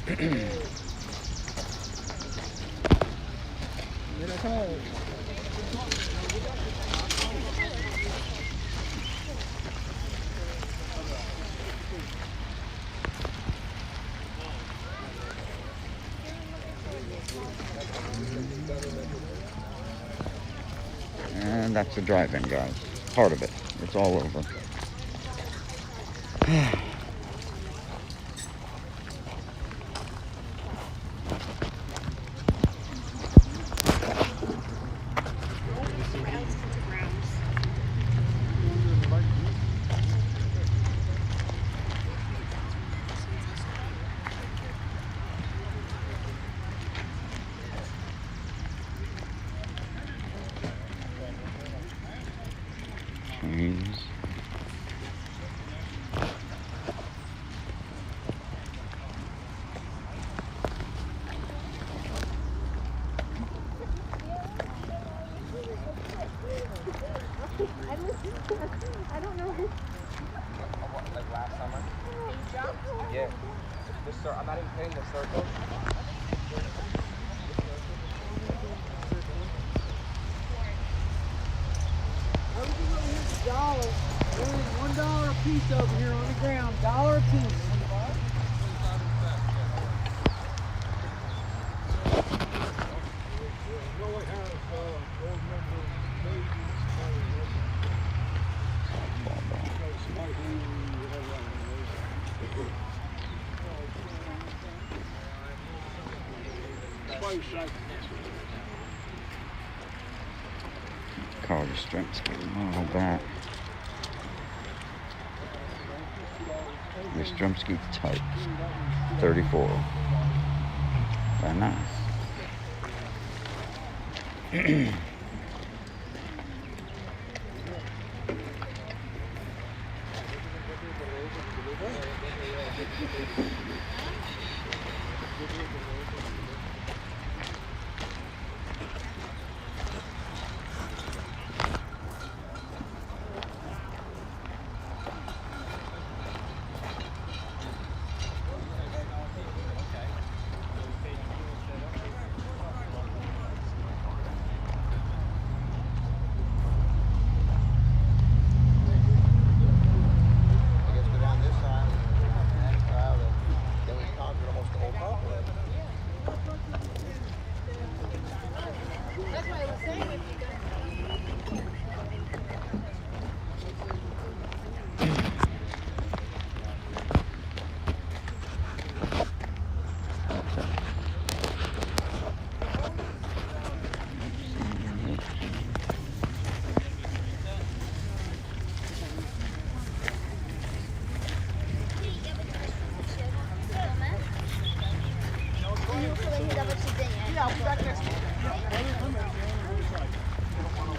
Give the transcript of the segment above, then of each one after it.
And that's the drive-in, guys. Part of it. It's all over. Trains. I don't know. Like last summer? Yeah. I'm not even paying the circle. $1. Only $1 a piece over here on the ground. $1 a piece. Car strips getting all that. The Strumsky type 34. Very nice.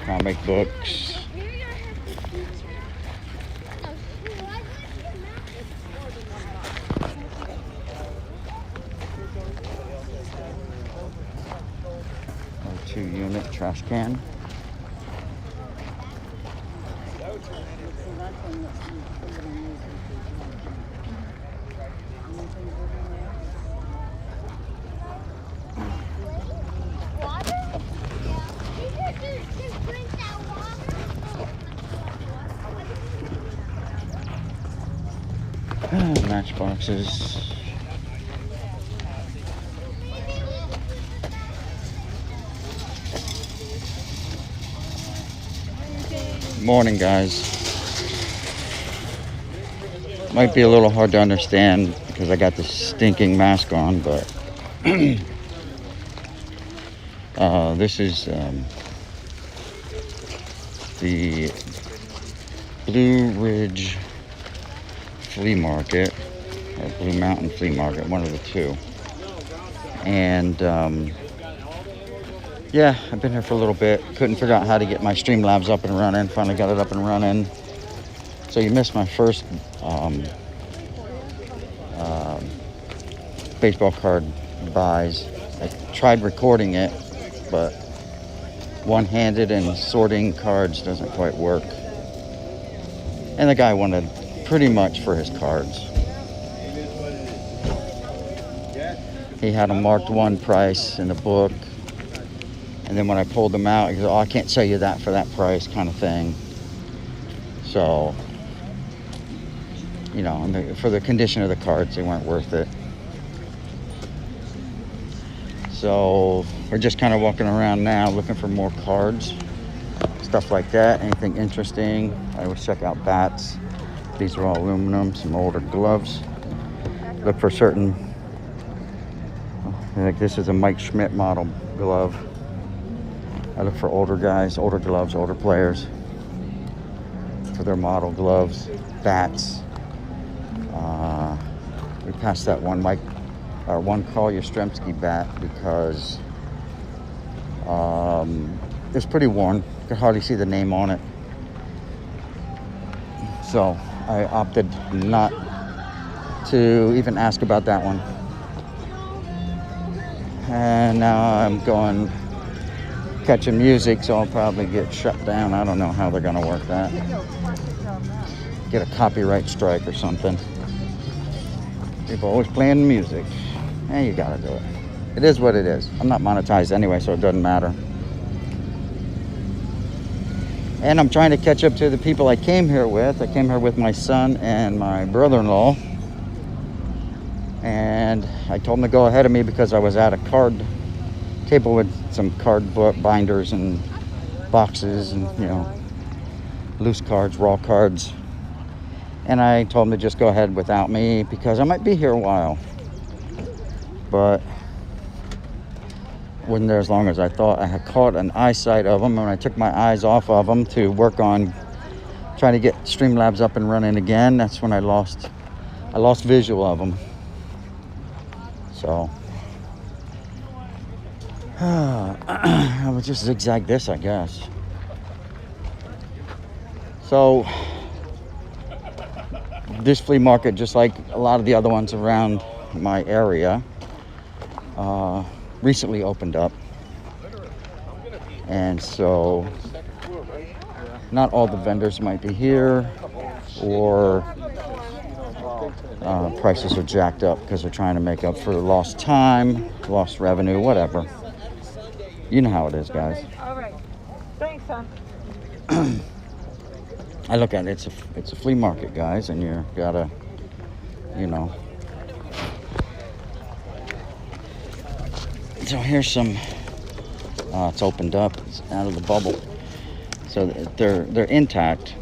Comic books. A 2-unit trash can. Matchboxes. Morning, guys. Might be a little hard to understand because I got this stinking mask on, but this is the Blue Ridge Flea Market, or Blue Mountain Flea Market, one of the two. And yeah, I've been here for a little bit. Couldn't figure out how to get my Streamlabs up and running. Finally got it up and running. So you missed my first baseball card buys. I tried recording it, but one-handed and sorting cards doesn't quite work. And the guy wanted pretty much for his cards. He had them marked one price in the book. And then when I pulled them out, he goes, oh, I can't sell you that for that price, kind of thing. So, you know, for the condition of the cards, they weren't worth it. So we're just kind of walking around now looking for more cards, stuff like that. Anything interesting. I always check out bats. These are all aluminum, some older gloves. Look for certain, like this is a Mike Schmidt model glove. I look for older guys, older gloves, older players for their model gloves, bats. We passed that one one Carl Yastrzemski bat because it's pretty worn. You can hardly see the name on it. So I opted not to even ask about that one. And now I'm going catching music, so I'll probably get shut down. I don't know how they're gonna work that. Get a copyright strike or something. People always playing music. You gotta do it. It is what it is. I'm not monetized anyway, so it doesn't matter. And I'm trying to catch up to the people I came here with. I came here with my son and my brother-in-law. And I told them to go ahead of me because I was at a card table with some card binders and boxes and, you know, loose cards, raw cards. And I told them to just go ahead without me because I might be here a while. But wasn't there as long as I thought. I had caught an eyesight of them, and I took my eyes off of them to work on trying to get Streamlabs up and running again. That's when I lost visual of them. So I would just zigzag this, I guess. So this flea market, just like a lot of the other ones around my area, recently opened up, and so not all the vendors might be here, or prices are jacked up because they're trying to make up for lost time, lost revenue, whatever. You know how it is, guys. All right. Thanks, son. I look at it, it's a flea market, guys, and you gotta, you know. So here's some, it's opened up, it's out of the bubble. So they're intact.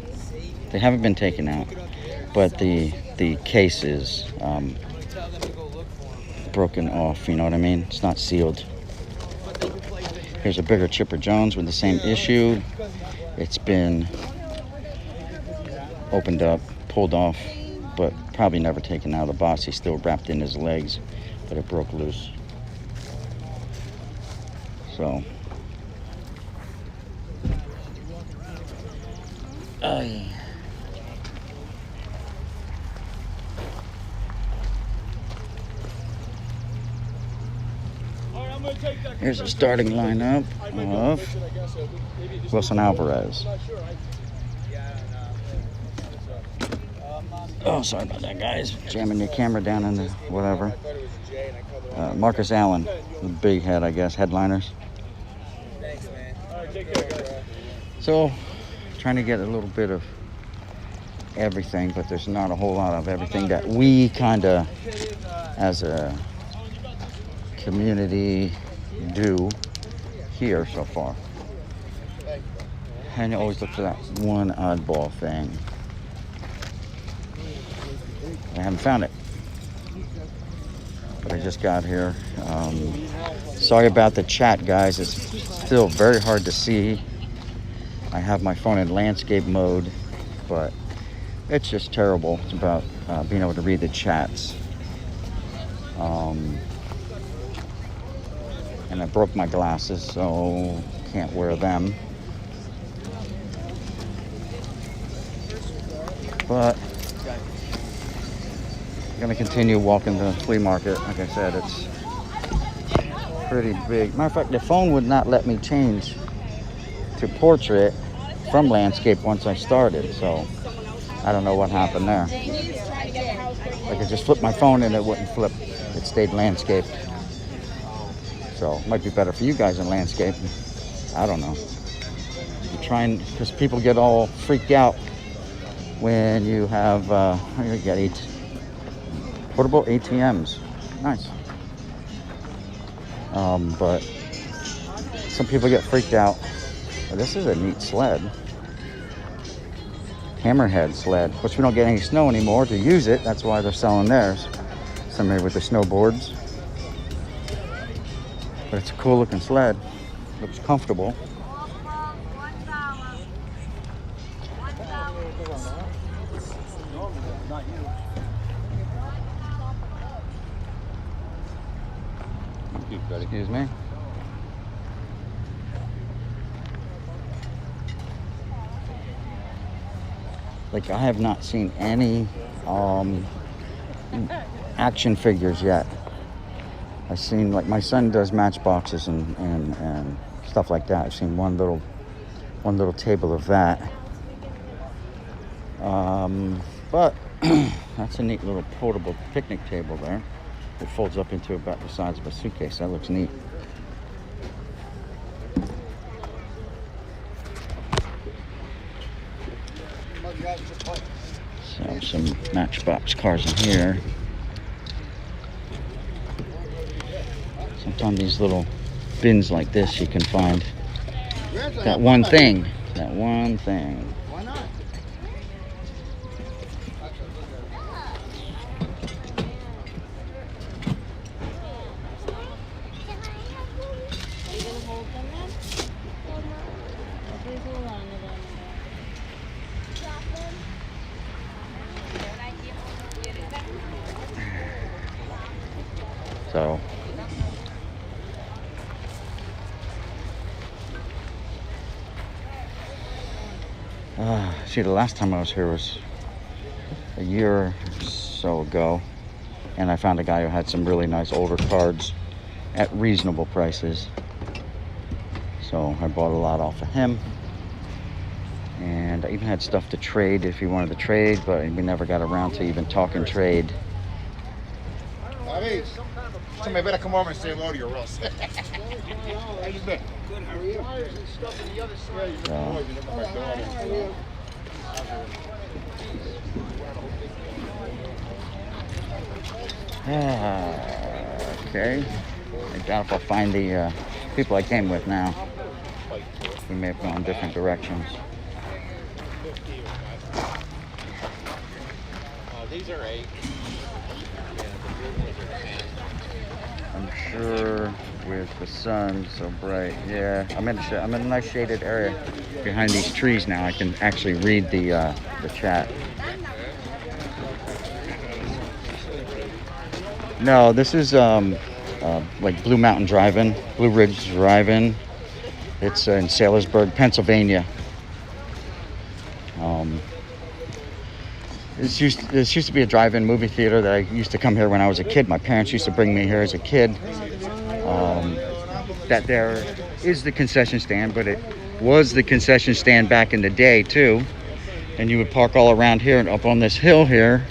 They haven't been taken out, but the case is broken off, you know what I mean? It's not sealed. Here's a bigger Chipper Jones with the same issue. It's been opened up, pulled off, but probably never taken out of the box. He's still wrapped in his legs, but it broke loose. So, here's a starting lineup of Wilson Alvarez. Oh, sorry about that, guys. Jamming your camera down in the whatever. Marcus Allen, the big head, I guess, headliners. Thanks, man. All right, take care, guys. So, trying to get a little bit of everything, but there's not a whole lot of everything that we kind of, as a community, do here so far. And you always look for that one oddball thing. I haven't found it, but I just got here. Sorry about the chat, guys. It's still very hard to see. I have my phone in landscape mode, but it's just terrible. It's about being able to read the chats. And I broke my glasses, so can't wear them. But I'm gonna continue walking the flea market. Like I said, it's pretty big. Matter of fact, the phone would not let me change to portrait from landscape once I started, so I don't know what happened there. I could just flip my phone and it wouldn't flip. It stayed landscape. So it might be better for you guys in landscaping. I don't know. You're trying, because people get all freaked out when you have, you get portable ATMs. Nice. But some people get freaked out. Well, this is a neat sled. Hammerhead sled. Of course, we don't get any snow anymore to use it. That's why they're selling theirs. Somebody with the snowboards. But it's a cool looking sled. Looks comfortable. Excuse me. Like, I have not seen any action figures yet. I've seen, like, my son does matchboxes and stuff like that. I've seen one little table of that. But that's a neat little portable picnic table there. It folds up into about the size of a suitcase. That looks neat. So some Matchbox cars in here. Sometimes these little bins like this you can find that one thing. That one thing. Why not? So see, the last time I was here was a year or so ago, and I found a guy who had some really nice older cards at reasonable prices. So I bought a lot off of him, and I even had stuff to trade if he wanted to trade, but we never got around to even talking trade. Bobby, somebody better come over and say hello to your Russ. How you been? Good, how are you? Okay. I doubt if I'll find the people I came with now. We may have gone different directions. These are 8. I'm sure with the sun so bright. Yeah, I'm in a nice shaded area behind these trees now. I can actually read the chat. No, this is like Blue Mountain Drivein, Blue Ridge Drivein. It's in Salisbury, Pennsylvania. This used to be a drive-in movie theater that I used to come here when I was a kid. My parents used to bring me here as a kid. That there is the concession stand, but it was the concession stand back in the day too. And you would park all around here, and up on this hill here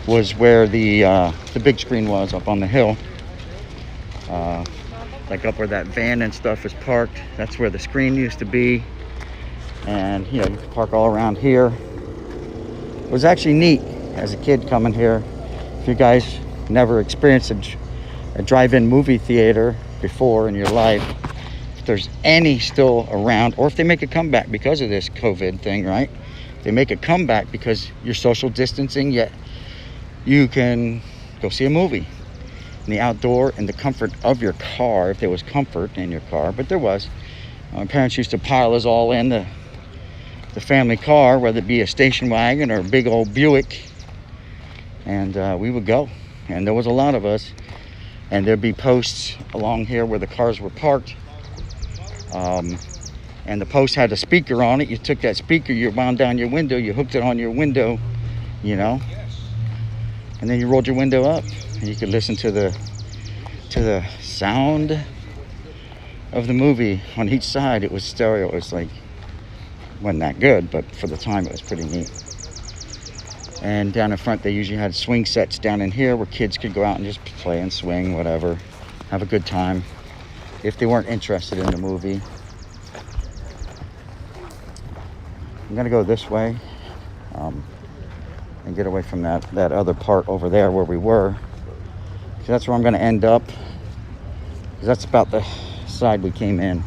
was where the big screen was, up on the hill. Like up where that van and stuff is parked. That's where the screen used to be. And you know, you could park all around here. It was actually neat as a kid coming here. If you guys never experienced a drive-in movie theater before in your life, if there's any still around, or if they make a comeback because of this COVID thing, right? They make a comeback because you're social distancing, yet you can go see a movie in the outdoor in the comfort of your car, if there was comfort in your car, but there was. My parents used to pile us all in the family car, whether it be a station wagon or a big old Buick, and we would go. And there was a lot of us, and there'd be posts along here where the cars were parked, and the post had a speaker on it. You took that speaker, you wound down your window, you hooked it on your window, you know, and then you rolled your window up, and you could listen to the sound of the movie. On each side it was stereo. It was like, wasn't that good, but for the time it was pretty neat. And down in front they usually had swing sets down in here where kids could go out and just play and swing, whatever, have a good time. if they weren't interested in the movie. I'm gonna go this way and get away from that other part over there where we were. So that's where I'm gonna end up. 'Cause that's about the side we came in.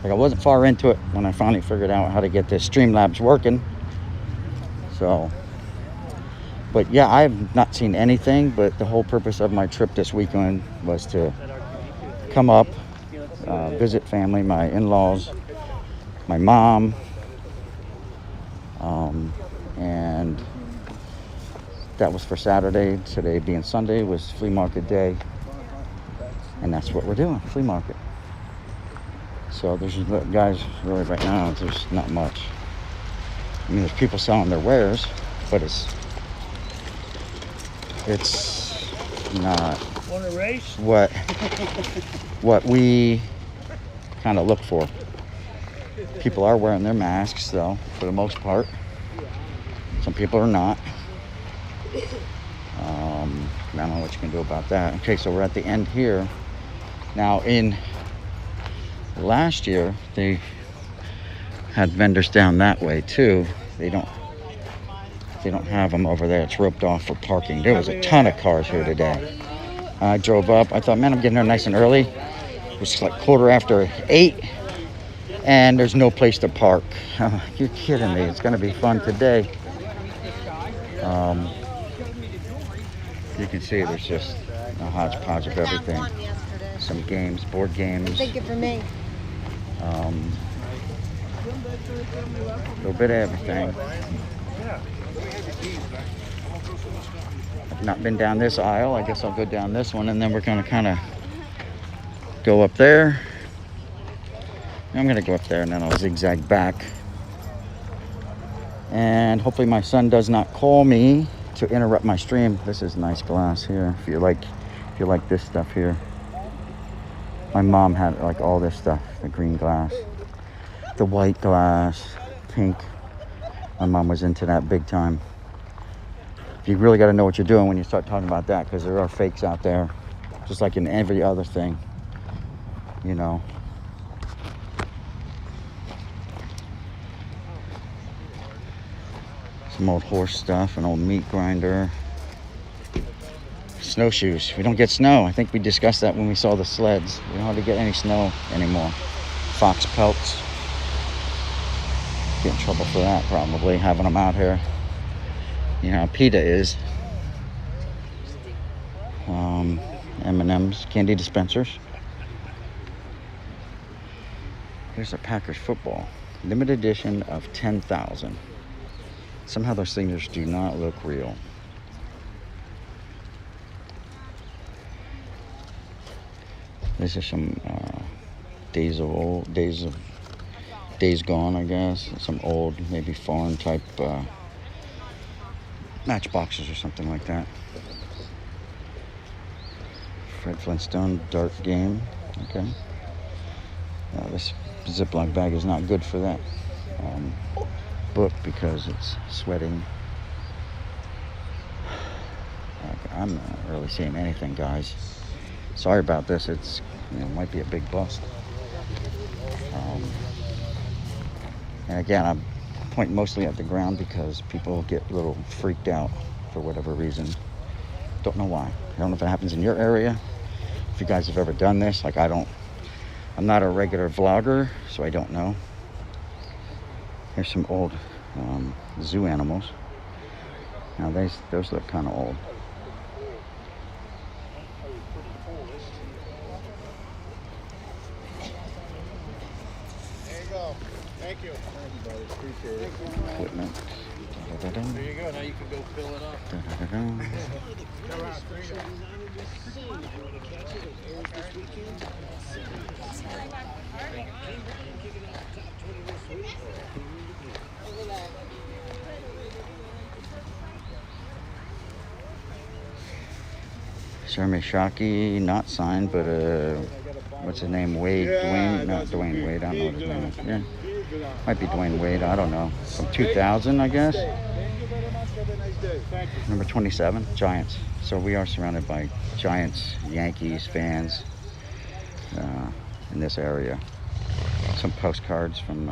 Like I wasn't far into it when I finally figured out how to get this Streamlabs working. So, but yeah, I have not seen anything, but the whole purpose of my trip this weekend was to come up, visit family, my in-laws, my mom, and that was for Saturday. Today being Sunday was flea market day, and that's what we're doing, flea market. So there's guys, really right now there's not much. I mean, there's people selling their wares, but it's not what we kind of look for. People are wearing their masks though, for the most part. Some people are not. I don't know what you can do about that. Okay, so we're at the end here. Now, in last year, they had vendors down that way too. They don't have them over there. It's roped off for parking. There was a ton of cars here today. I drove up. I thought, man, I'm getting there nice and early. It was like 8:15, and there's no place to park. You're kidding me. It's going to be fun today. You can see there's just a hodgepodge of everything. Some games, board games. Thank you for me. A little bit of everything. I've not been down this aisle. I guess I'll go down this one, and then we're going to kind of go up there. I'm going to go up there, and then I'll zigzag back. And hopefully my son does not call me to interrupt my stream. This is nice glass here. If you like this stuff here. My mom had like all this stuff, the green glass, the white glass, pink. My mom was into that big time. You really got to know what you're doing when you start talking about that, because there are fakes out there, just like in every other thing, you know. Some old horse stuff, an old meat grinder. Snowshoes. We don't get snow. I think we discussed that when we saw the sleds. We don't hardly get any snow anymore. Fox pelts. Get in trouble for that probably, having them out here. You know how PETA is. M&M's, candy dispensers. Here's a Packers football. Limited edition of 10,000. Somehow those things do not look real. This is some days gone, I guess. Some old, maybe foreign type matchboxes or something like that. Fred Flintstone dart game. Okay. This Ziploc bag is not good for that book because it's sweating. I'm not really seeing anything, guys. Sorry about this. It's might be a big bust. And again, I'm pointing mostly at the ground because people get a little freaked out for whatever reason. Don't know why. I don't know if it happens in your area. If you guys have ever done this, like I'm not a regular vlogger, so I don't know. Here's some old zoo animals. Now those look kind of old. There you go. Thank you. Appreciate it. Equipment. There you go. Now you can go fill it up. Jeremy Shockey, not signed, but what's his name? Wade, Dwayne, not Dwayne Wade. I don't know what his name is. Yeah, might be Dwayne Wade. I don't know. From 2000, I guess. Number 27, Giants. So we are surrounded by Giants, Yankees fans. in this area. Some postcards from,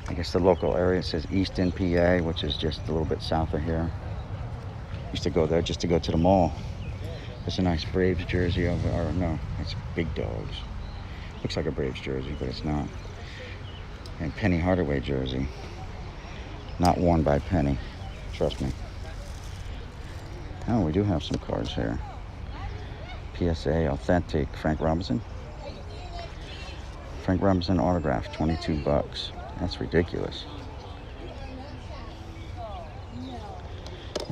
I guess the local area. It says Easton, PA, which is just a little bit south of here. Used to go there just to go to the mall. There's a nice Braves jersey over, or no, it's Big Dogs. Looks like a Braves jersey, but it's not. And Penny Hardaway jersey. Not worn by Penny, trust me. Oh, we do have some cards here. PSA Authentic Frank Robinson. Frank Robinson autograph, $22. That's ridiculous.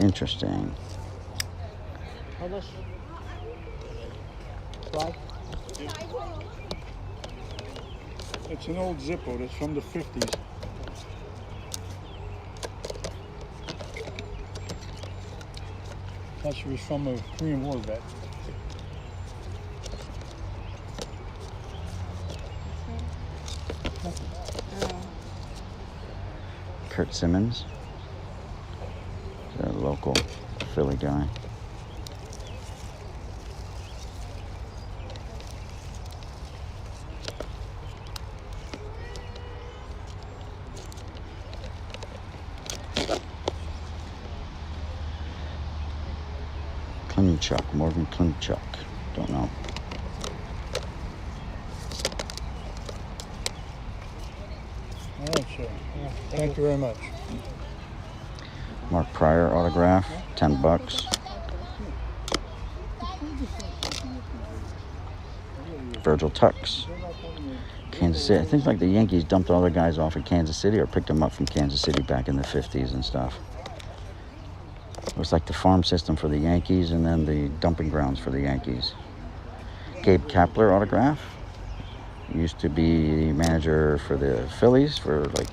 Interesting. How much? Fly? It's an old Zippo that's from the 50s. Thought she was from a Korean War vet. Kurt Simmons, the local Philly guy. Klimchuk, Morgan Klimchuk, don't know. All right, sir. Thank you very much. Mark Pryor autograph, $10. Virgil Tux, Kansas City. I think like the Yankees dumped all their guys off at Kansas City or picked them up from Kansas City back in the 50s and stuff. It was like the farm system for the Yankees and then the dumping grounds for the Yankees. Gabe Kapler autograph. Used to be manager for the Phillies for like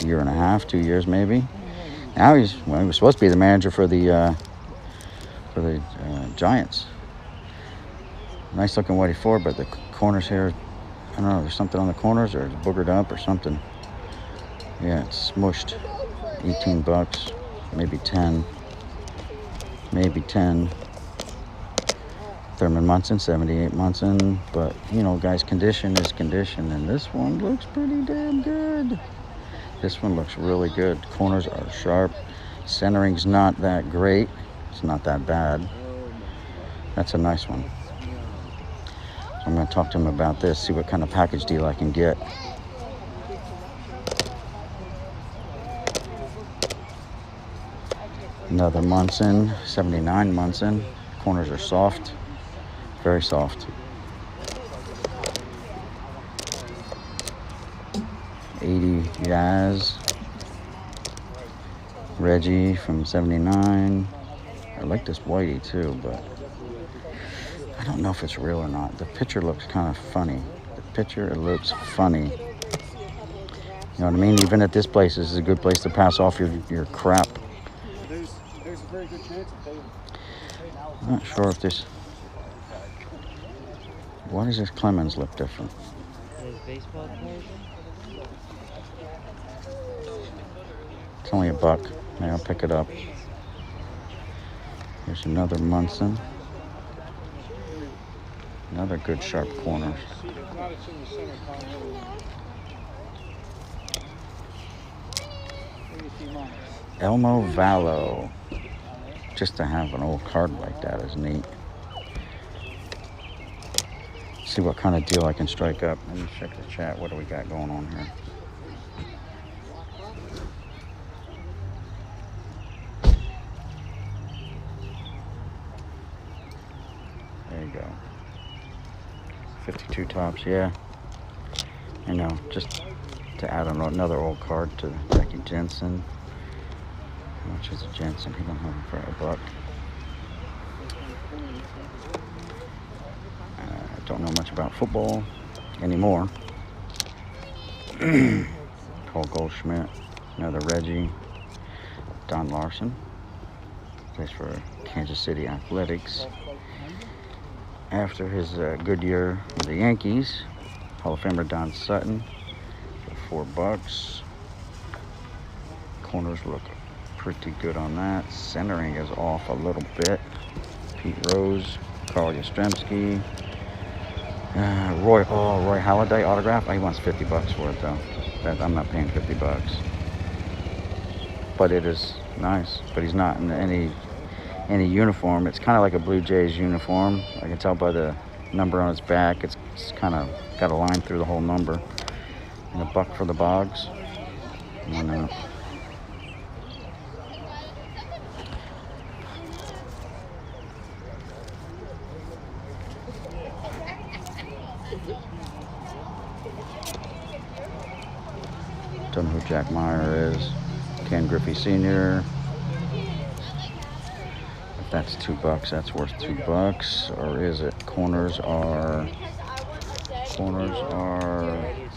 a year and a half, 2 years maybe. Now he was supposed to be the manager for the Giants. Nice looking whitey Ford, but the corners here, I don't know, there's something on the corners or it's boogered up or something. Yeah, it's smushed. $18, maybe 10. Maybe 10. Thurman Munson, 78 Munson, but you know, guys, condition is condition, and this one looks pretty damn good. This one looks really good. Corners are sharp. Centering's not that great. It's not that bad. That's a nice one. So I'm going to talk to him about this, see what kind of package deal I can get. Another Munson, 79 Munson. Corners are soft. Very soft. 80 Yaz. Reggie from 79. I like this whitey too, but I don't know if it's real or not. The picture looks kind of funny. The picture, it looks funny. You know what I mean? Even at this place, this is a good place to pass off your crap. There's a very good chance that I'm not sure if this... Why does this Clemens look different? His baseball players? It's only $1. Maybe I'll pick it up. Here's another Munson. Another good sharp corner. Elmo Vallo. Just to have an old card like that is neat. See what kind of deal I can strike up. Let me check the chat. What do we got going on here? There you go. 52 tops, yeah. I know, just to add another old card to Becky Jensen. How much is a Jensen? He don't have him for $1. I don't know much about football anymore. Paul Goldschmidt, another Reggie. Don Larson, plays for Kansas City Athletics. After his good year with the Yankees, Hall of Famer Don Sutton for $4. Corners look pretty good on that. Centering is off a little bit. Pete Rose, Carl Yastrzemski. Roy Halladay autograph. Oh, he wants $50 for it though. I'm not paying $50. But it is nice. But he's not in any uniform. It's kind of like a Blue Jays uniform. I can tell by the number on his back. It's kind of got a line through the whole number. And $1 for the Bogs. I don't know. Don't know who Jack Meyer is. Ken Griffey Sr. If that's $2, that's worth $2. Or is it? Corners are a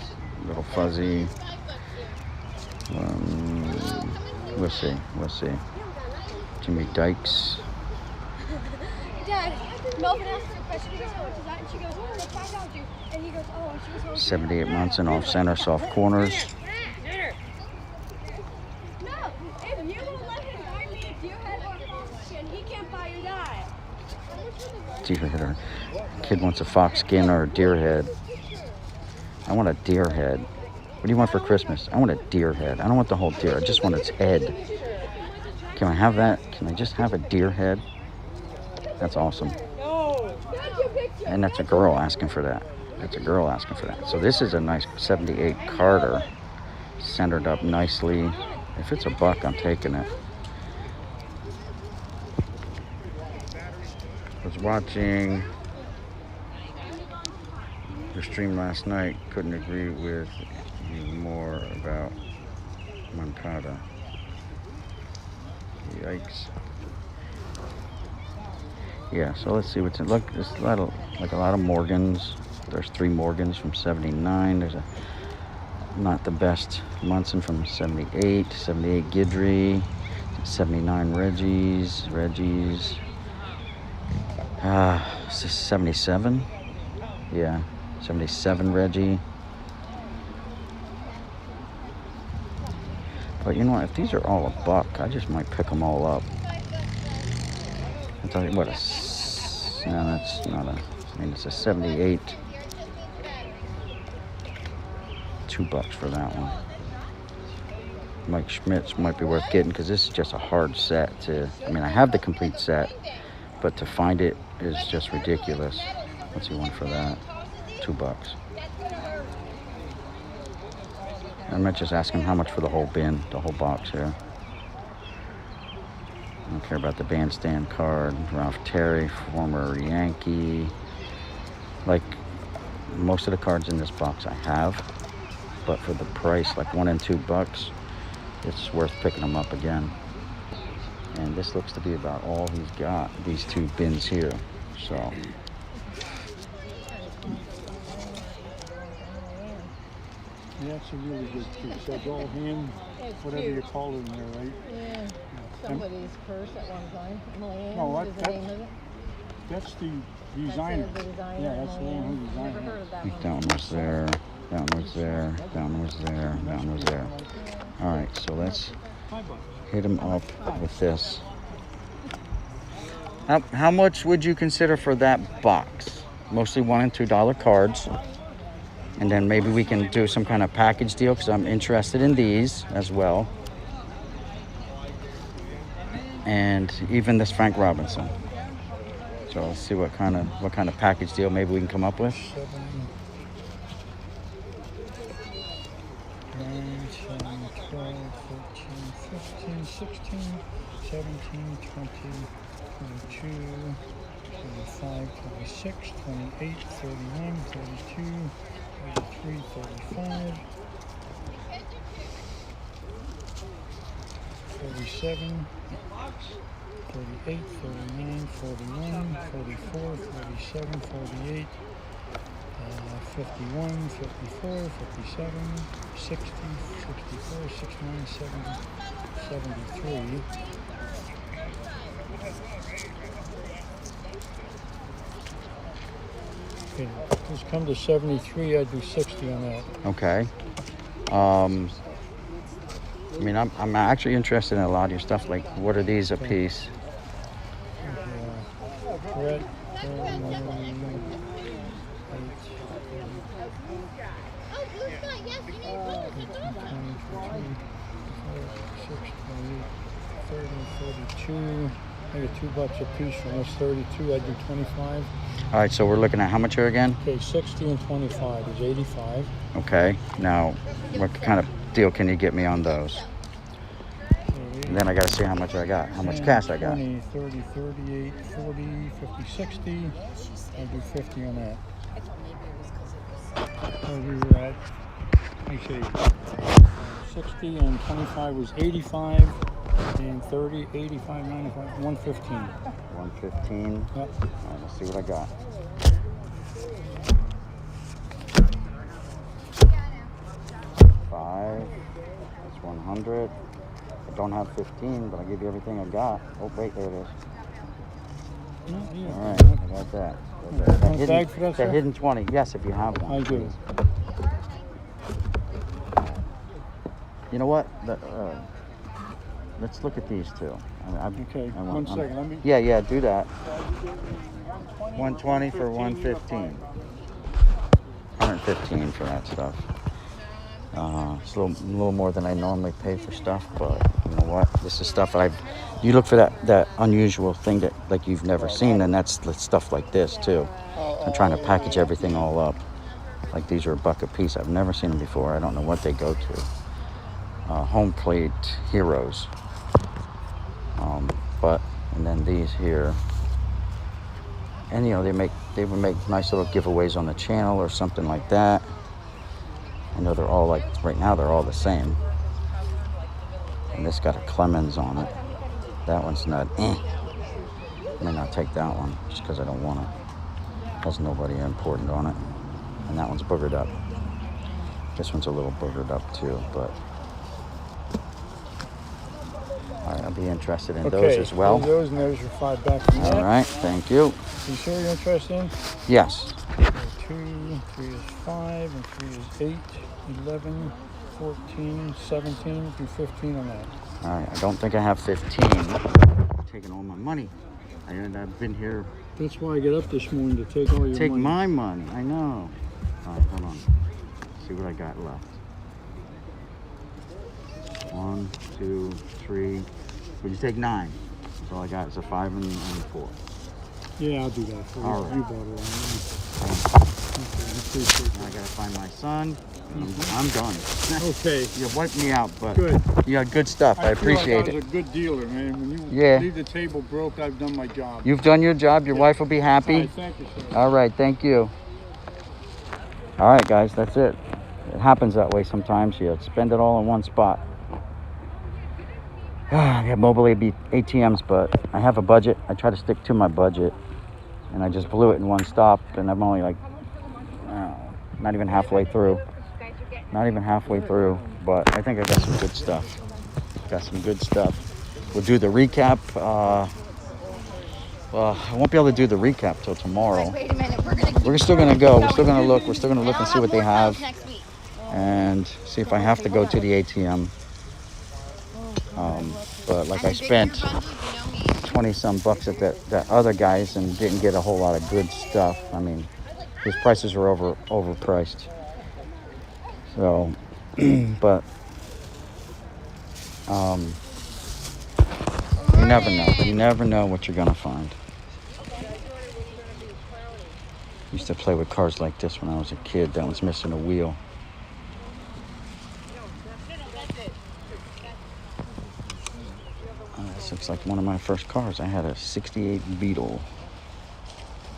little fuzzy. We'll see. Jimmy Dykes. Dad, Melvin asked her a question. He goes, how much is that? And she goes, oh, let's find out, dude. And he goes, oh, and she goes, 78 months and off center, soft corners. no, if you won't let him buy me a deer head or a fox skin, he can't buy you that. Deer head. Kid wants a fox skin or a deer head. I want a deer head. What do you want for Christmas? I want a deer head. I don't want the whole deer. I just want its head. Can I have that? Can I just have a deer head? That's awesome. And that's a girl asking for that. So this is a nice 78 Carter. Centered up nicely. If it's $1, I'm taking it. I was watching your stream last night. Couldn't agree with you more about Moncada. Yikes. Yeah, so let's see what's in. Look, there's a lot of Morgans. There's 3 Morgans from 79. There's not the best Munson from 78. 78 Guidry. 79 Reggie's. 77. Yeah, 77 Reggie. But you know what? If these are all $1, I just might pick them all up. I tell you what, no, that's not a. I mean, it's a 78. $2 for that one. Mike Schmidt's might be worth getting because this is just a hard set to. I mean, I have the complete set, but to find it is just ridiculous. What's he want for that? $2. I might just ask him how much for the whole bin, the whole box here. I don't care about the bandstand card. Ralph Terry, former Yankee. Like most of the cards in this box I have, but for the price, like $1 and $2, it's worth picking them up again. And this looks to be about all he's got, these 2 bins here. So. Yeah, it's a really good piece. So it's all hand, whatever you call it in there, right? Yeah. Somebody's purse at one time. Milan No, what? is the name of it. That's the designer. That's the designer. Yeah, that's the one who Never designed heard it. of that I think one. that one was there, that one was there, that one was there, that one was there. All right, so let's hit him up with this. How much would you consider for that box? Mostly $1 and $2 cards. And then maybe we can do some kind of package deal because I'm interested in these as well. And even this Frank Robinson. So let's see what kind of package deal maybe we can come up with. 7, 9, 10, 12, 13, 15, 16, 17, 20, 22, 25, 26, 28, 31, 32, 33, 35, 37, 38, 39, 41, 44, 47, 48, 51, 54, 57, 60, 64, 69, 70, 73. Okay, let's come to 73. I'd do 60 on that. Okay. I mean, I'm actually interested in a lot of your stuff. Like, what are these a piece? Brett, Oh, blue sky, yes, you need blue. It's awesome. 30, 32. I get $2 a piece from this 32. I do 25. All right, so we're looking at how much here again? Okay, 60 and 25 is 85. Okay, now what kind of deal can you get me on those? And then I got to see how much I got, how much cash I got. 20, 30, 38, 40, 50, 60. I do 50 on that. So we were at, let me see, 60 and 25 was 85, and 30, 85, 95, 115. 115. Yep. All right, let's see what I got. Five. That's 100. I don't have 15, but I give you everything I got. Oh, wait, there it is. Yeah, All right, I got that. Want a bag for that, The sir? hidden 20. Yes, if you have one. I do. please. You know what? Let's look at these two. Okay, one second, let me- Yeah, do that. 120 for 115. 115 for that stuff. It's a little more than I normally pay for stuff, but you know what? This is stuff you look for that unusual thing that like you've never seen, and that's stuff like this too. I'm trying to package everything all up. Like these are $1 a piece. I've never seen them before. I don't know what they go to. Home plate heroes. And then these here. And you know, they would make nice little giveaways on the channel or something like that. I know they're all like, right now they're all the same. And this got a Clemens on it. That one's not, I may not take that one just because I don't want it. Has nobody important on it. And that one's boogered up. This one's a little boogered up too, but. All right, I'll be interested in those as well. Okay, those and there's your 5 back from that. All right, thank you. You sure you're interested in? Yes. 2, 3 is 5, and 3 is 8, 11, 14, 17, do 15 on that. All right, I don't think I have 15. Taking all my money. I've been here. That's why I get up this morning to take all your Take money. my money. I know. All right, hold on. See what I got left. 1, 2, 3. Would you take 9? That's all I got. It's a 5 and 4. Yeah, I'll do that for you. All right. You bought it Now I gotta find my son. I'm done. Okay. You wiped me out, but Good. you got good stuff. I appreciate I it. was a good dealer, man. When you Yeah. leave the table broke, I've done my job. You've done your job. Your wife will be All happy. right, thank you, sir. All right, thank you. All right, guys, that's it. It happens that way sometimes. You spend it all in one spot. I have mobile ATMs, but I have a budget. I try to stick to my budget, and I just blew it in one stop, and I'm only like, not even halfway through. Not even halfway through, but I think I got some good stuff. We'll do the recap. Well, I won't be able to do the recap till tomorrow. Wait a minute, We're still gonna go. We're still gonna look. We're still gonna look and see what they have, next week. and see if I have to go to the ATM. But like I spent 20 some bucks at that other guy's and didn't get a whole lot of good stuff. I mean, his prices were overpriced. So, but you never know. You never know what you're gonna find. Used to play with cars like this when I was a kid. That one's missing a wheel. This looks like one of my first cars. I had a 68 Beetle.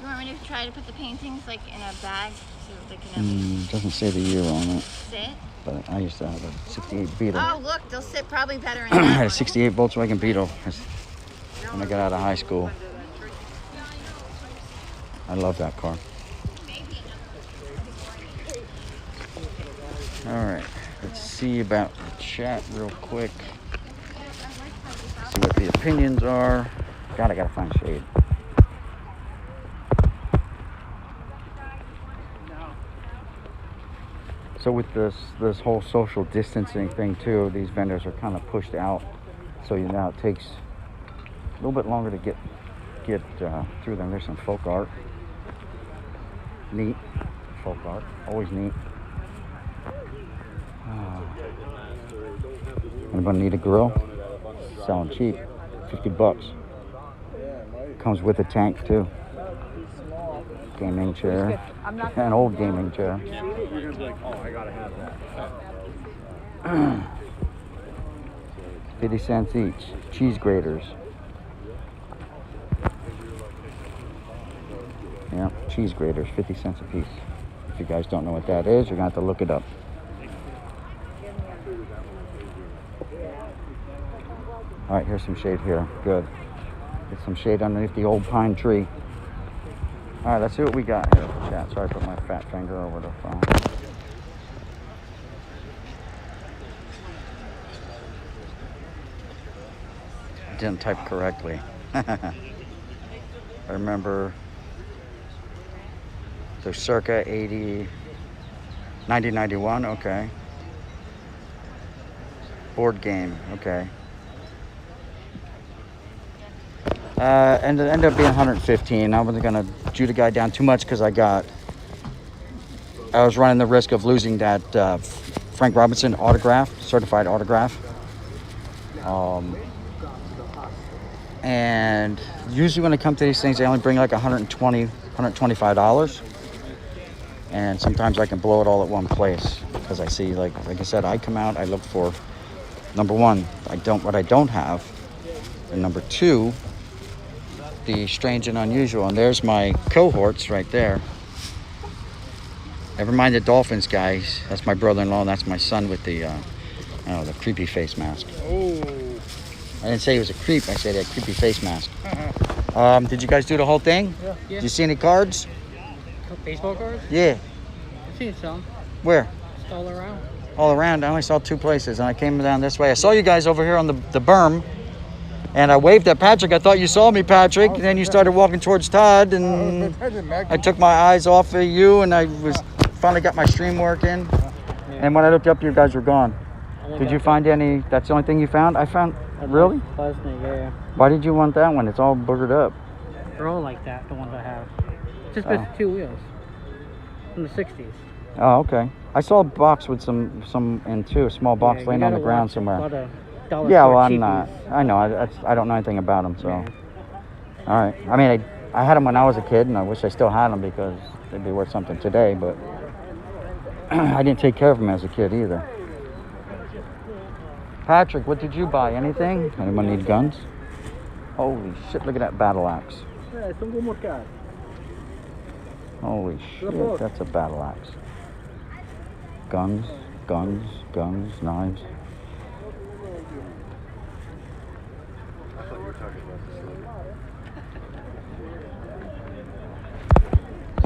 You want me to try to put the paintings like in a bag so they can Doesn't say the year on it, sit? but I used to have a 68 Beetle. Oh, look, they'll sit probably better in I that had a one. 68 Volkswagen Beetle when I got out of high school. I love that car. All right, let's see about the chat real quick. See what the opinions are. God, I gotta find shade. So with this whole social distancing thing too, these vendors are kind of pushed out. So now it takes a little bit longer to get through them. There's some folk art. Neat. Folk art. Always neat. Anybody need a grill? Selling cheap. $50. Comes with a tank too. Gaming chair. An old gaming chair. 50 cents each. Cheese graters. Yeah, cheese graters, 50 cents a piece. If you guys don't know what that is, you're gonna have to look it up. All right, here's some shade here. Good. Get some shade underneath the old pine tree. All right, let's see what we got here. Chat. Sorry, I put my fat finger over the phone. Didn't type correctly. I remember. So circa 1991, okay. Board game, okay. And it ended up being 115. I wasn't gonna shoot a guy down too much because I was running the risk of losing that Frank Robinson autograph, certified autograph. And usually when I come to these things, they only bring like $120, $125. And sometimes I can blow it all at one place because I see, like I said, I come out, I look for, number one, what I don't have, and number two, the strange and unusual. And there's my cohorts right there. Never mind the Dolphins guys. That's my brother-in-law. And that's my son with the, the creepy face mask. Oh. I didn't say he was a creep. I said a creepy face mask. Did you guys do the whole thing? Yeah. Did you see any cards? Baseball cards? Yeah. I've seen some. Where? Just all around. All around. I only saw two places, and I came down this way. I saw you guys over here on the berm, and I waved at Patrick. I thought you saw me, Patrick. And then you started walking towards Todd, and I took my eyes off of you, and I was finally got my stream working. And when I looked up, you guys were gone. Did you find any? That's the only thing you found? I found. Really? Pleasant, yeah. Why did you want that one? It's all boogered up. They're all like that, the ones I have. Just with two wheels. From the 60s. Oh, okay. I saw a box with some in too, a small box laying on the ground somewhere. Yeah, well, I'm not. I know. I don't know anything about them, so. Yeah. All right. I mean, I had them when I was a kid, and I wish I still had them because they'd be worth something today, but I didn't take care of them as a kid either. Patrick, what did you buy? Anything? Anyone need guns? Holy shit, look at that battle axe. Holy shit, that's a battle axe. Guns, knives.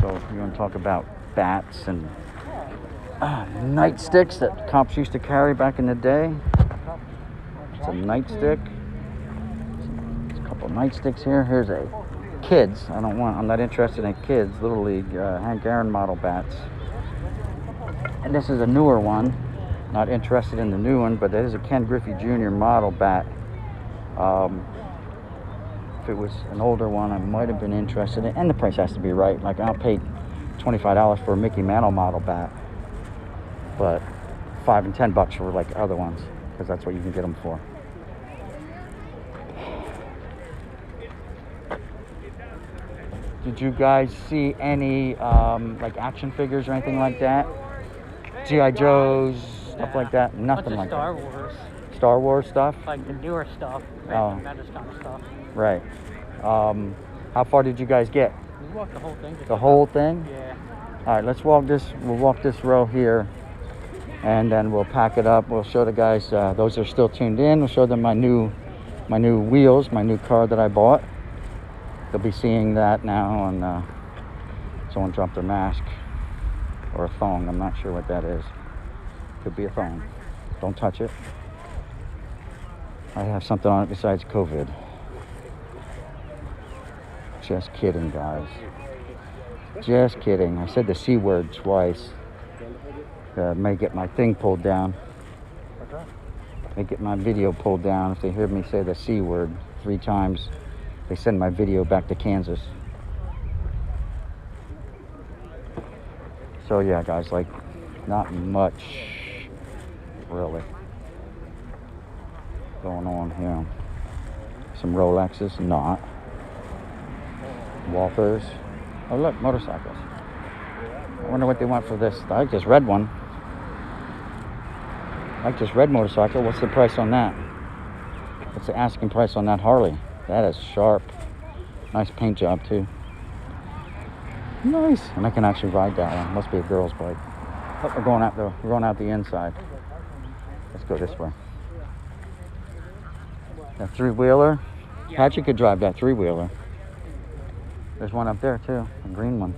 So you want to talk about bats and nightsticks that cops used to carry back in the day? It's a nightstick. There's a couple nightsticks here. Here's a kids. I'm not interested in kids. Little League Hank Aaron model bats. And this is a newer one. Not interested in the new one, but it is a Ken Griffey Jr. model bat. If it was an older one, I might have been interested in. And the price has to be right. Like I'll pay $25 for a Mickey Mantle model bat, but $5 and $10 for like other ones, because that's what you can get them for. Did you guys see any like action figures or anything like that? G.I. Joes, stuff like that? Nothing like Star that. Wars. Star Wars stuff? Like the newer stuff. Oh. That kind of stuff. Right. How far did you guys get? We walked the whole thing. The whole thing? Yeah. All right, let's walk this. We'll walk this row here, and then we'll pack it up. We'll show the guys. Those are still tuned in. We'll show them my new wheels, my new car that I bought. They'll be seeing that now on. Someone dropped their mask or a thong. I'm not sure what that is. Could be a thong. Don't touch it. I have something on it besides COVID. Just kidding, guys. Just kidding. I said the C word twice. May get my thing pulled down. May get my video pulled down if they hear me say the C word 3 times. They send my video back to Kansas. So yeah, guys, like not much really going on here. Some Rolexes, not. Walthers. Oh look, motorcycles. I wonder what they want for this. I just read one. I just read motorcycle. What's the price on that? What's the asking price on that Harley? That is sharp. Nice paint job too. Nice. And I can actually ride that one. Must be a girl's bike. Oh, we're going out the inside. Let's go this way. That three-wheeler. Patrick could drive that three-wheeler. There's one up there too, a green one.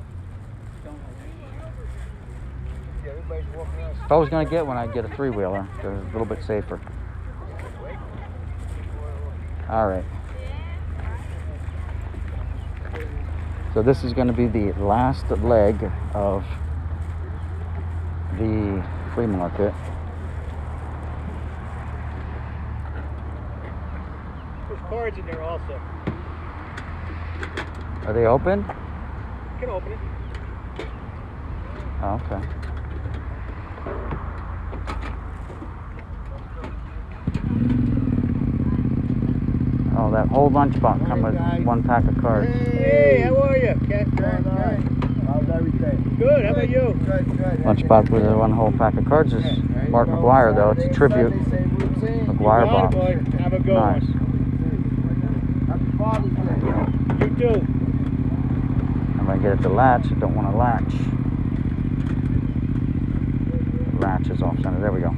If I was gonna get one, I'd get a three-wheeler. They're a little bit safer. All right. So this is gonna be the last leg of the flea market. There's cards in there also. Are they open? You can open it. Oh, okay. Oh, that whole lunchbox come with one pack of cards. Hey, how are you? How's everything? Good, how about you? Good. Lunchbox with one whole pack of cards is Mark McGuire, though. It's a tribute. McGuire box. Have a good Nice. Happy Father's Day. You too. I'm gonna get it to latch. I don't want to latch. Latch is off center. There we go.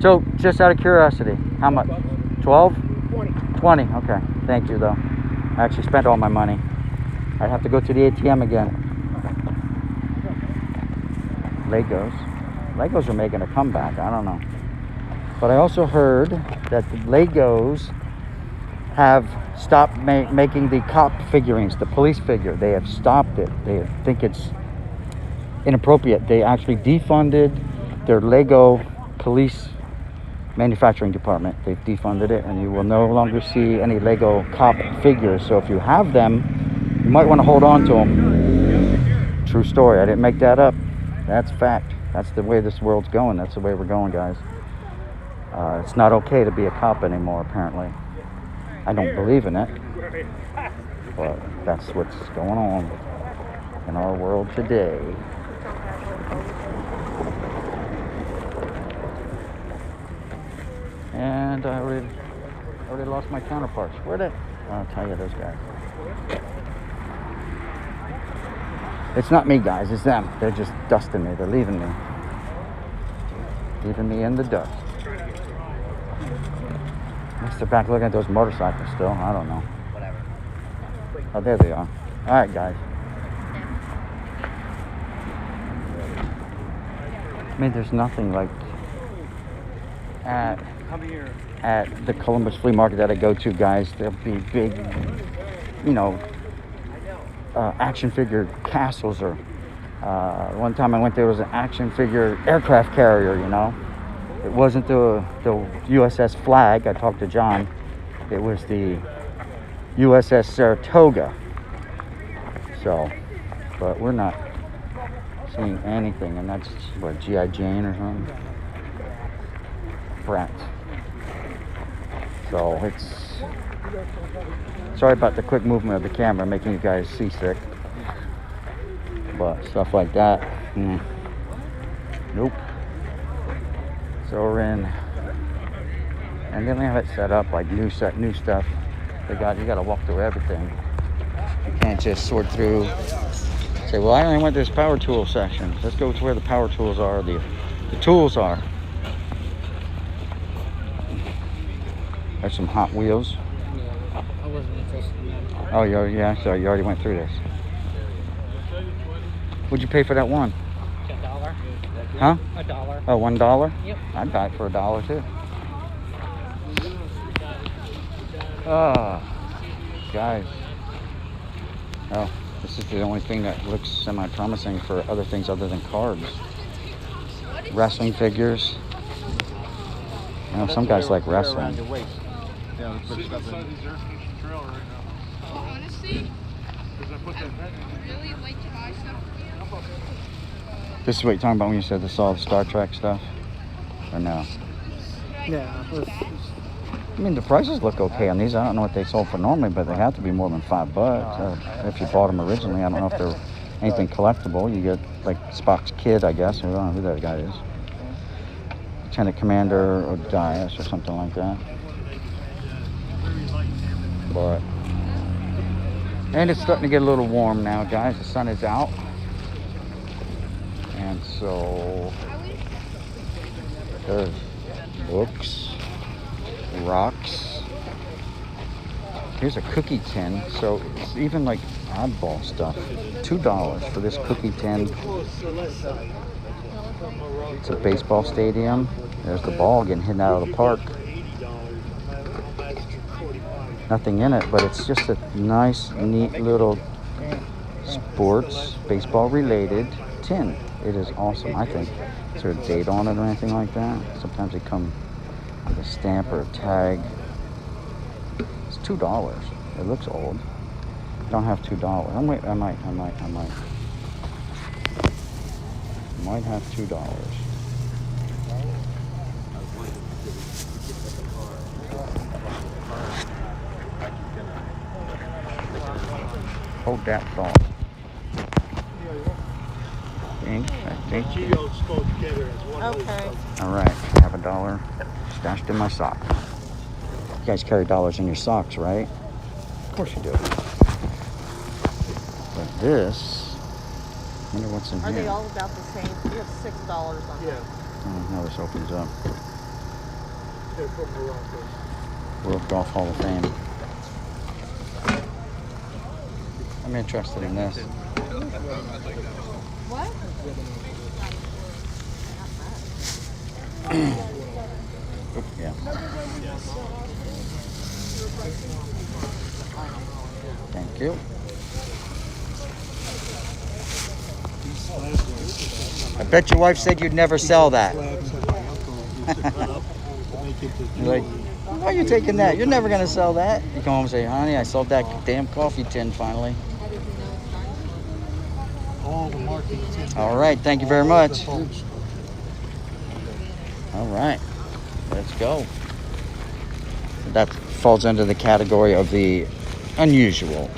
So, just out of curiosity, how much? 12? 20. 20. Okay. Thank you, though. I actually spent all my money. I'd have to go to the ATM again. Legos are making a comeback. I don't know. But I also heard that the Legos have stopped making the cop figurines, the police figure. They have stopped it. They think it's inappropriate. They actually defunded their Lego police manufacturing department. They've defunded it, and you will no longer see any Lego cop figures. So if you have them, you might want to hold on to them. True story. I didn't make that up. That's fact. That's the way this world's going. That's the way we're going, guys. It's not okay to be a cop anymore, apparently. I don't believe in it, but that's what's going on in our world today. And I already lost my counterparts. I'll tell you, those guys. It's not me, guys. It's them. They're just dusting me. They're leaving me. Leaving me in the dust. Unless they're back looking at those motorcycles still. I don't know. Whatever. Oh, there they are. All right, guys. I mean, there's nothing like at the Columbus Flea Market that I go to, guys. There'll be big, action figure castles, or one time I went there was an action figure aircraft carrier. It wasn't the USS Flag. I talked to John. It was the USS Saratoga. So, but we're not seeing anything, and that's what, G.I. Jane or something. Brats. So it's sorry about the quick movement of the camera, making you guys seasick. But stuff like that, nope. So we're in, and then they have it set up like new stuff. You got to walk through everything. You can't just sort through. Say, well, I only went to this power tool section. Let's go to where the power tools are. The tools are. There's some Hot Wheels. I wasn't interested in that. Oh, yeah. So you already went through this. What'd you pay for that one? $1. Huh? $1. Oh, $1? Yep. I'd buy it for $1 too. Oh, guys. Oh, this is the only thing that looks semi-promising for other things other than cards. Wrestling figures. Some guys like wrestling. Honestly, I really like to buy stuff from you. This is what you're talking about when you said this all the Star Trek stuff? Or no? Yeah. I mean, the prices look okay on these. I don't know what they sold for normally, but they have to be more than $5. If you bought them originally, I don't know if they're anything collectible. You get like Spock's kid, I guess. I don't know who that guy is. Lieutenant Commander Odias or something like that. But, and it's starting to get a little warm now, guys. The sun is out. And so, there's books, rocks. Here's a cookie tin. So it's even like oddball stuff. $2 for this cookie tin. It's a baseball stadium. There's the ball getting hit out of the park. Nothing in it, but it's just a nice, neat little sports, baseball related tin. It is awesome, I think. Is there a date on it or anything like that? Sometimes they come with a stamp or a tag. It's $2. It looks old. I don't have $2. I might have $2. Hold that thought. Thank you. Okay. All right, I have $1 stashed in my sock. You guys carry dollars in your socks, right? Of course you do. But this, I wonder what's in Are here. they all about the same? We have $6 on that. Oh, now this opens up. World Golf Hall of Fame. I'm interested in this. What? Yeah. Thank you. I bet your wife said you'd never sell that. You're like, why are you taking that? You're never going to sell that. You come home and say, honey, I sold that damn coffee tin finally. All right, thank you very much. All right, let's go. That falls under the category of the unusual.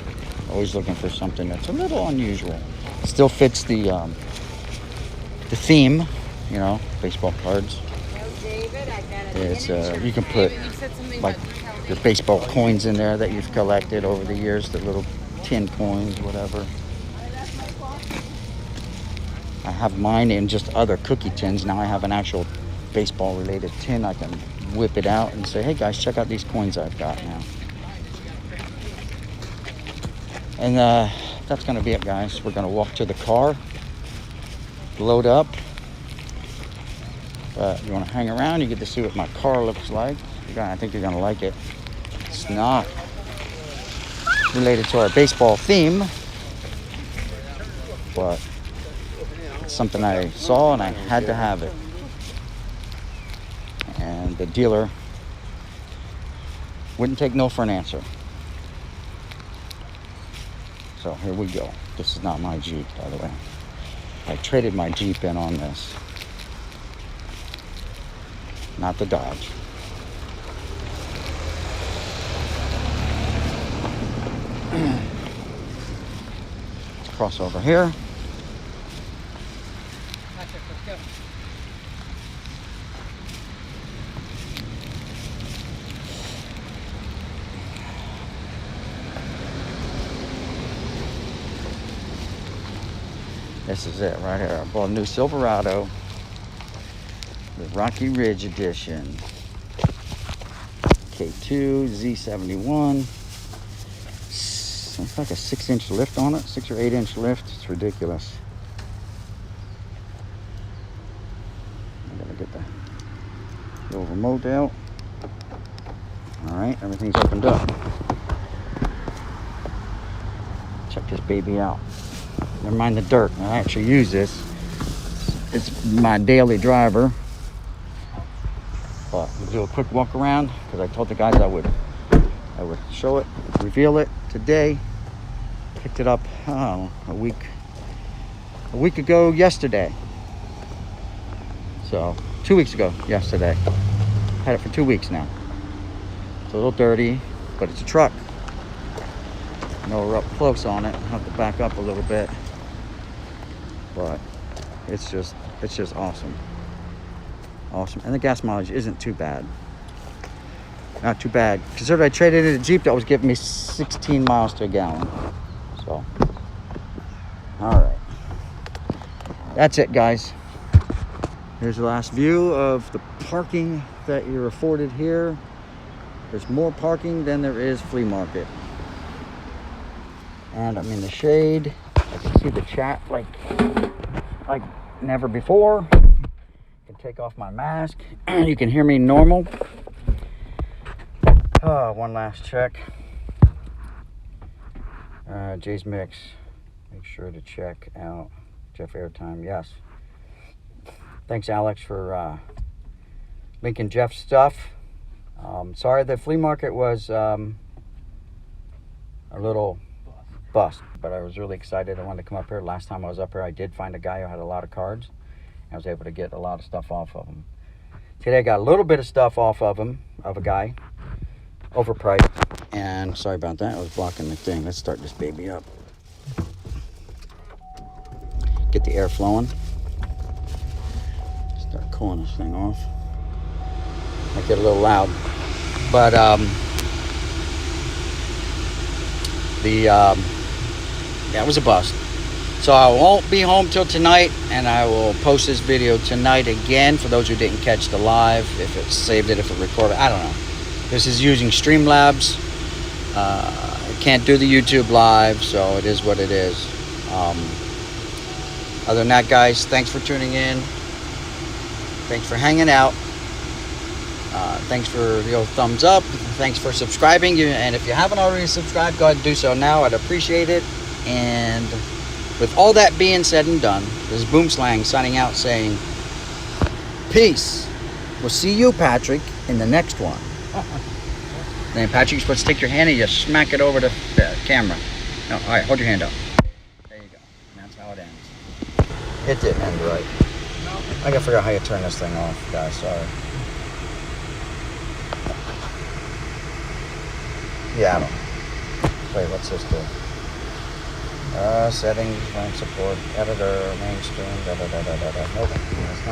Always looking for something that's a little unusual. Still fits the theme, you know, baseball cards. It's you can put like your baseball coins in there that you've collected over the years, the little tin coins, whatever. I have mine in just other cookie tins. Now I have an actual baseball related tin. I can whip it out and say, hey guys, check out these coins I've got now. And that's going to be it, guys. We're going to walk to the car, load up. But you want to hang around, you get to see what my car looks like. I think you're going to like it. It's not related to our baseball theme, but it's something I saw and I had to have it. And the dealer wouldn't take no for an answer. So here we go. This is not my Jeep, by the way. I traded my Jeep in on this. Not the Dodge. Let's cross over here. This is it right here. I bought a new Silverado, the Rocky Ridge Edition. K2 Z71. It's like a 6-inch lift on it, 6 or 8-inch lift. It's ridiculous. I gotta get the little remote out. All right, everything's opened up. Check this baby out. Never mind the dirt. I actually use this. It's my daily driver. But we'll do a quick walk around because I told the guys I would show it, reveal it today. Picked it up a week ago yesterday. So 2 weeks ago, yesterday. Had it for 2 weeks now. It's a little dirty, but it's a truck. I know we're up close on it. I'll have to back up a little bit. But it's just awesome. Awesome. And the gas mileage isn't too bad. Not too bad. Considering I traded in a Jeep that was giving me 16 miles to a gallon. So, all right. That's it, guys. Here's the last view of the parking that you're afforded here. There's more parking than there is flea market. And I'm in the shade. I can see the chat like never before. I can take off my mask. You can hear me normal. One last check. Jay's Mix. Make sure to check out Jeff Airtime. Yes. Thanks, Alex, for linking Jeff's stuff. Sorry the flea market was a little bust, but I was really excited. I wanted to come up here. Last time I was up here, I did find a guy who had a lot of cards. I was able to get a lot of stuff off of him. Today I got a little bit of stuff off of him, of a guy, overpriced. And sorry about that, I was blocking the thing. Let's start this baby up. Get the air flowing. Start cooling this thing off. Might get a little loud, but that was a bust. So I won't be home till tonight, and I will post this video tonight again for those who didn't catch the live. If it saved it, if it recorded, I don't know. This is using Streamlabs. I can't do the YouTube live, so it is what it is. Other than that, guys, thanks for tuning in. Thanks for hanging out. Thanks for your thumbs up. Thanks for subscribing. And if you haven't already subscribed, go ahead and do so now. I'd appreciate it. And with all that being said and done, this is Boomslang signing out saying, peace. We'll see you, Patrick, in the next one. Then, Patrick, you're supposed to take your hand and you smack it over the camera. No, all right, hold your hand up. There you go. And that's how it ends. It didn't end right. I gotta figure out how you turn this thing off, guys. Sorry. Yeah, I don't know. Wait, what's this do? Settings, rank support, editor, mainstream, da da da da da da. Nope, that's not.